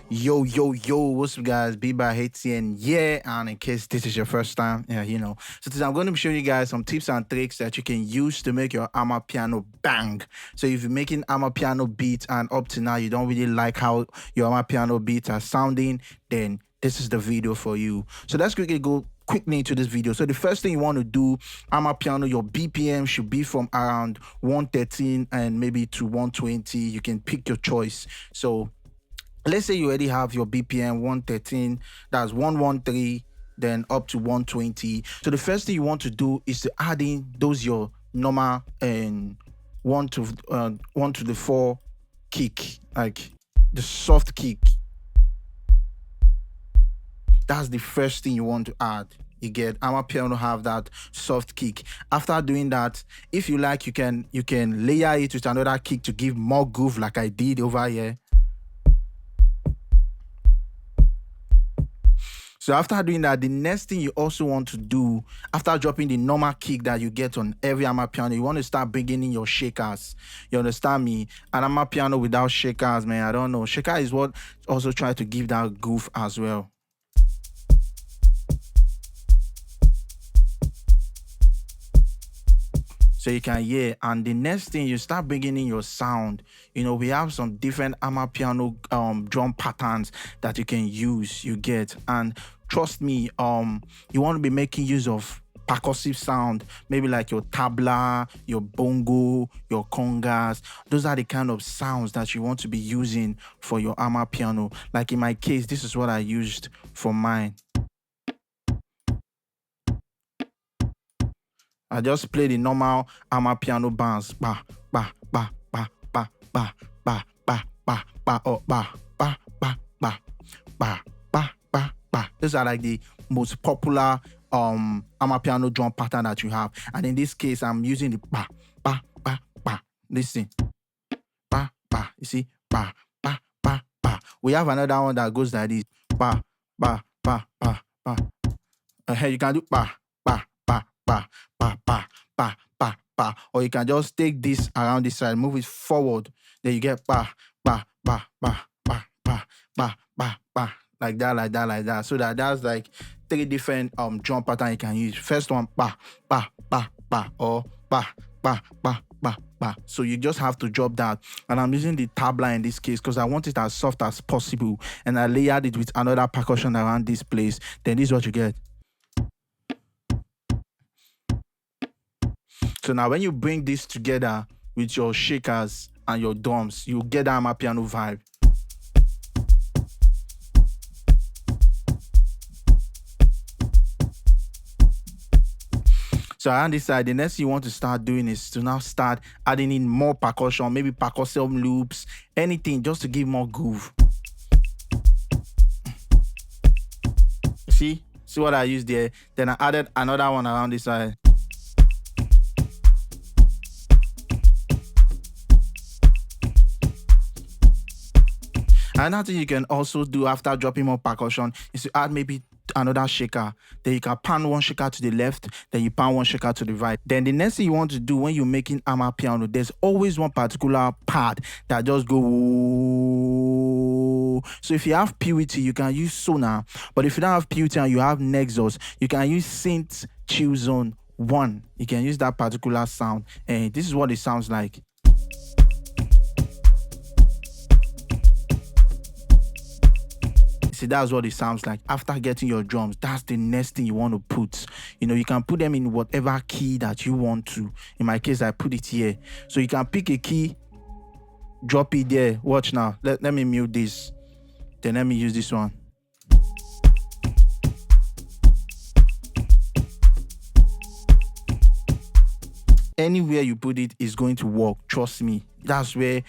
Yo, yo, yo, what's up, guys? Be by HTN, yeah. And in case this is your first time, yeah, you know. So today I'm going to be showing you guys some tips and tricks that you can use to make your Amapiano bang. So if you're making Amapiano beats and up to now you don't really like how your Amapiano beats are sounding, then this is the video for you. So let's quickly go into this video. So the first thing you want to do, Amapiano, your BPM should be from around 113 and maybe to 120. You can pick your choice. So let's say you already have your BPM 113, that's 113, then up to 120. So the first thing you want to do is to add in those your normal and 1 to the 4 kick, like the soft kick. That's the first thing you want to add. You get Amapiano have that soft kick. After doing that, if you like, you can layer it with another kick to give more groove, like I did over here. So after doing that, the next thing you also want to do, after dropping the normal kick that you get on every Amapiano, you want to start bringing in your shakers. You understand me? An Amapiano without shakers, man, I don't know. Shaker is what also try to give that groove as well. So you can hear, and the next thing you start bringing in your sound. You know, we have some different Amapiano drum patterns that you can use, you get. And trust me, you want to be making use of percussive sound, maybe like your tabla, your bongo, your congas. Those are the kind of sounds that you want to be using for your Amapiano. Like in my case, this is what I used for mine. I just play the normal Amapiano bands. Ba ba ba ba ba ba ba ba ba ba oh ba ba ba ba ba ba ba ba. These are like the most popular Amapiano drum pattern that you have. And in this case, I'm using the ba ba ba ba. Listen. Ba ba. You see? Ba ba ba ba. We have another one that goes like this. Ba ba ba ba ba. Here you can do ba ba ba ba ba ba ba ba ba, or you can just take this around this side, move it forward, then you get ba ba ba ba ba ba ba ba ba, like that, like that, like that. So that's like 3 different drum pattern you can use. First one ba ba ba ba, or ba ba ba ba ba. So you just have to drop that, and I'm using the tabla in this case because I want it as soft as possible, and I layered it with another percussion around this place. Then this is what you get. So now when you bring this together with your shakers and your drums, you get that Amapiano vibe. So on this side, the next thing you want to start doing is to now start adding in more percussion, maybe percussion loops, anything just to give more groove. See what I used there? Then I added another one around this side. Another thing you can also do after dropping more percussion is to add maybe another shaker. Then you can pan one shaker to the left, then you pan one shaker to the right. Then the next thing you want to do when you're making Amapiano, there's always one particular part that just go. So if you have purity, you can use sonar. But if you don't have purity and you have Nexus, you can use synth chill zone 1. You can use that particular sound, and this is what it sounds like. See, that's what it sounds like. After getting your drums, that's the next thing you want to put. You know, you can put them in whatever key that you want to. In my case, I put it here. So you can pick a key, drop it there. Watch now. Let me mute this. Then let me use this one. Anywhere you put it is going to work. Trust me. That's where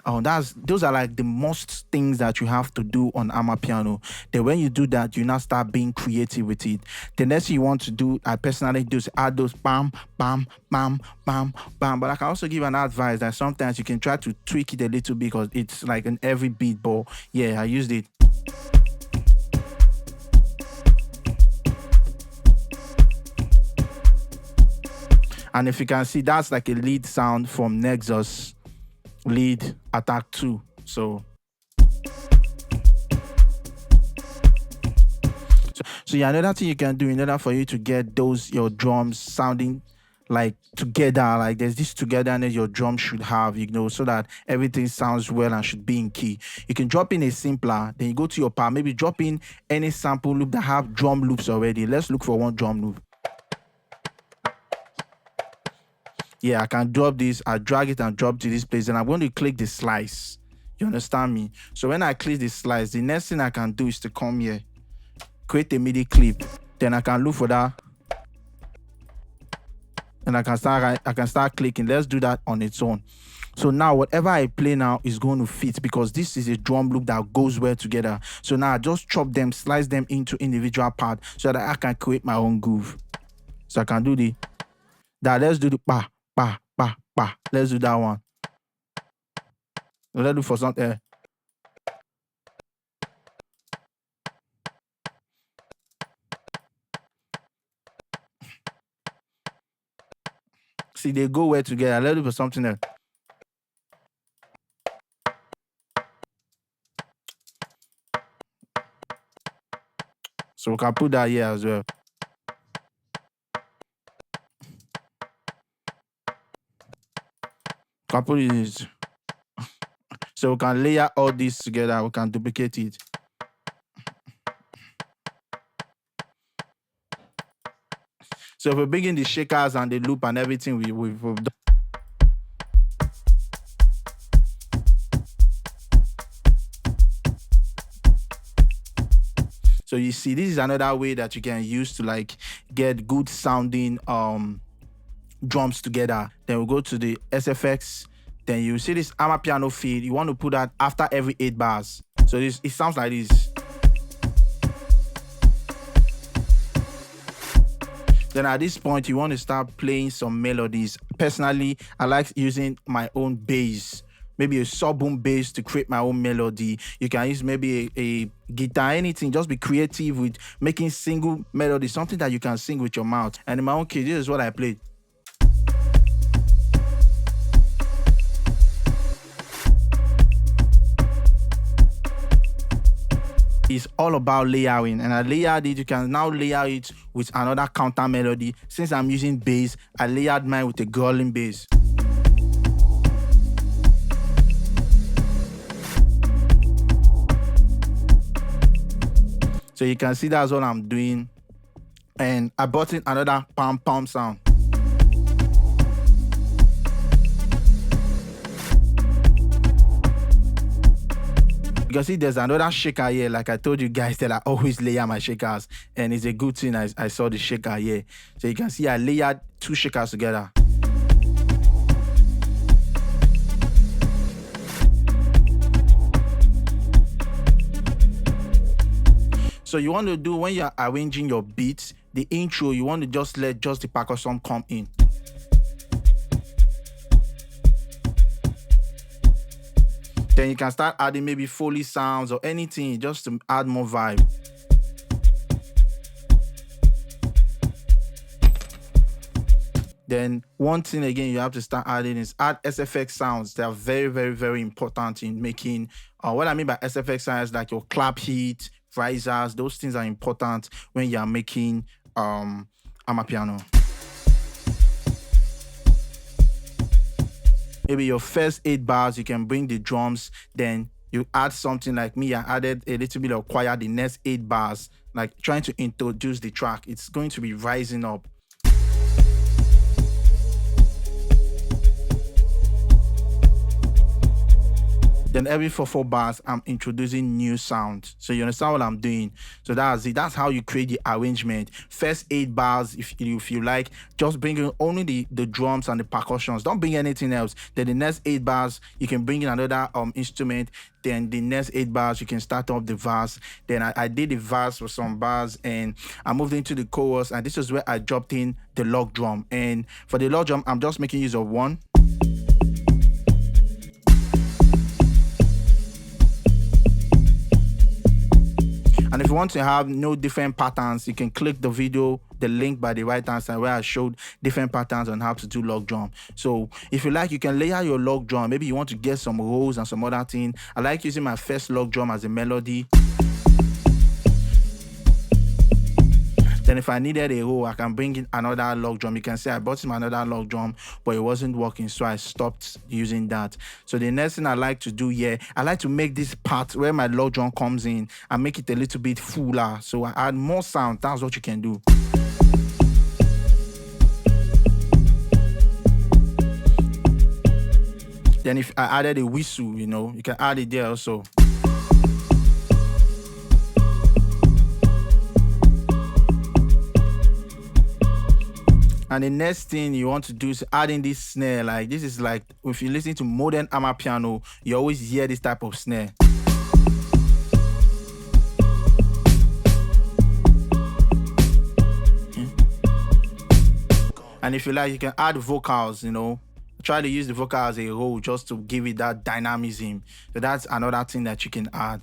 those are like the most things that you have to do on Amapiano. Then when you do that, you now start being creative with it. The next thing you want to do, I personally do, is add those bam, bam, bam, bam, bam. But I can also give an advice that sometimes you can try to tweak it a little bit because it's like in every beat. But yeah, I used it. And if you can see, that's like a lead sound from Nexus, lead attack 2. So So yeah, another thing you can do in order for you to get your drums sounding like together, like there's this togetherness your drum should have, so that everything sounds well and should be in key. You can drop in a simpler, then you go to your part, maybe drop in any sample loop that have drum loops already. Let's look for one drum loop. Yeah, I can drop this, I drag it and drop to this place, and I'm going to click the slice. You understand me? So when I click the slice, the next thing I can do is to come here, create a MIDI clip, then I can look for that, and I can start clicking. Let's do that on its own. So now whatever I play now is going to fit, because this is a drum loop that goes well together. So now I just chop them, slice them into individual parts so that I can create my own groove. So I can do that. Let's do the pa pa pa pa. Let's do that one. Let's do for something. See, they go well together. Let's do for something else. So we can put that here as well. Can put it. So we can layer all this together. We can duplicate it. So if we bring in the shakers and the loop and everything, we've done. So you see, this is another way that you can use to like get good sounding drums together. Then we'll go to the SFX. Then you see this Amapiano feed. You want to put that after every 8 bars. So it sounds like this. Then at this point, you want to start playing some melodies. Personally, I like using my own bass, maybe a sub-boom bass to create my own melody. You can use maybe a guitar, anything. Just be creative with making single melody, something that you can sing with your mouth. And in my own case, this is what I played. It's all about layering, and I layered it. You can now layer it with another counter melody. Since I'm using bass, I layered mine with a growling bass. So you can see that's what I'm doing. And I brought in another pom pom sound. You can see there's another shaker here. Like I told you guys that I always layer my shakers, and it's a good thing I saw the shaker here. So you can see I layered 2 shakers together. So you want to do, when you're arranging your beats, the intro, you want to just let the percussion come in. Then you can start adding maybe Foley sounds or anything just to add more vibe. Then one thing again you have to start adding is add SFX sounds. They are very, very, very important in making, what I mean by SFX sounds, like your clap hit, risers, those things are important when you are making Amapiano. Maybe your first 8 bars, you can bring the drums, then you add something like me. I added a little bit of choir the next 8 bars, like trying to introduce the track. It's going to be rising up. Then every 4 bars, I'm introducing new sound. So you understand what I'm doing? So that's it. That's how you create the arrangement. First 8 bars, if you like, just bring in only the drums and the percussions. Don't bring anything else. Then the next 8 bars, you can bring in another instrument. Then the next 8 bars, you can start off the verse. Then I did the verse for some bars, and I moved into the chorus, and this is where I dropped in the log drum. And for the log drum, I'm just making use of 1. And if you want to have no different patterns, you can click the video, the link by the right hand side where I showed different patterns on how to do log drum. So if you like, you can layer your log drum. Maybe you want to get some rolls and some other thing. I like using my first log drum as a melody. Then if I needed a hole, I can bring in another log drum. You can see I bought him another log drum, but it wasn't working, so I stopped using that. So the next thing I like to do here, I like to make this part where my log drum comes in and make it a little bit fuller. So I add more sound. That's what you can do. Then if I added a whistle, you know, you can add it there also. And the next thing you want to do is add in this snare. Like this is like, if you listen to modern Amapiano, you always hear this type of snare. And if you like, you can add vocals, you know. Try to use the vocal as a whole just to give it that dynamism. So that's another thing that you can add.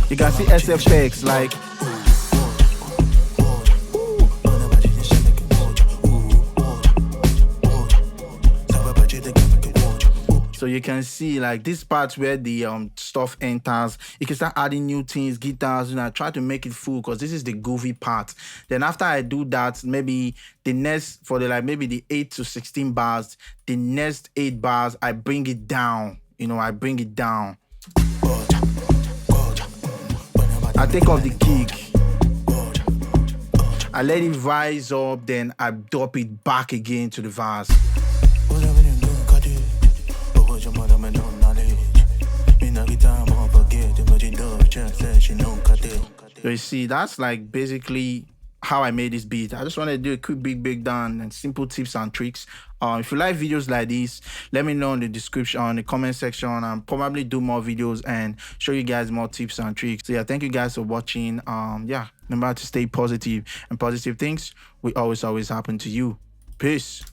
You can see SFX like. So you can see like this part where the stuff enters, you can start adding new things, guitars, I try to make it full because this is the groovy part. Then after I do that, maybe the next for the maybe the 8 to 16 bars, the next 8 bars, I bring it down, I bring it down. I take off the kick. I let it rise up, then I drop it back again to the verse. So you see, that's like basically how I made this beat. I just want to do a quick big breakdown and simple tips and tricks. If you like videos like this, let me know in the description, in the comment section, and probably do more videos and show you guys more tips and tricks. So yeah, thank you guys for watching. Yeah, remember to stay positive, and positive things will always happen to you. Peace.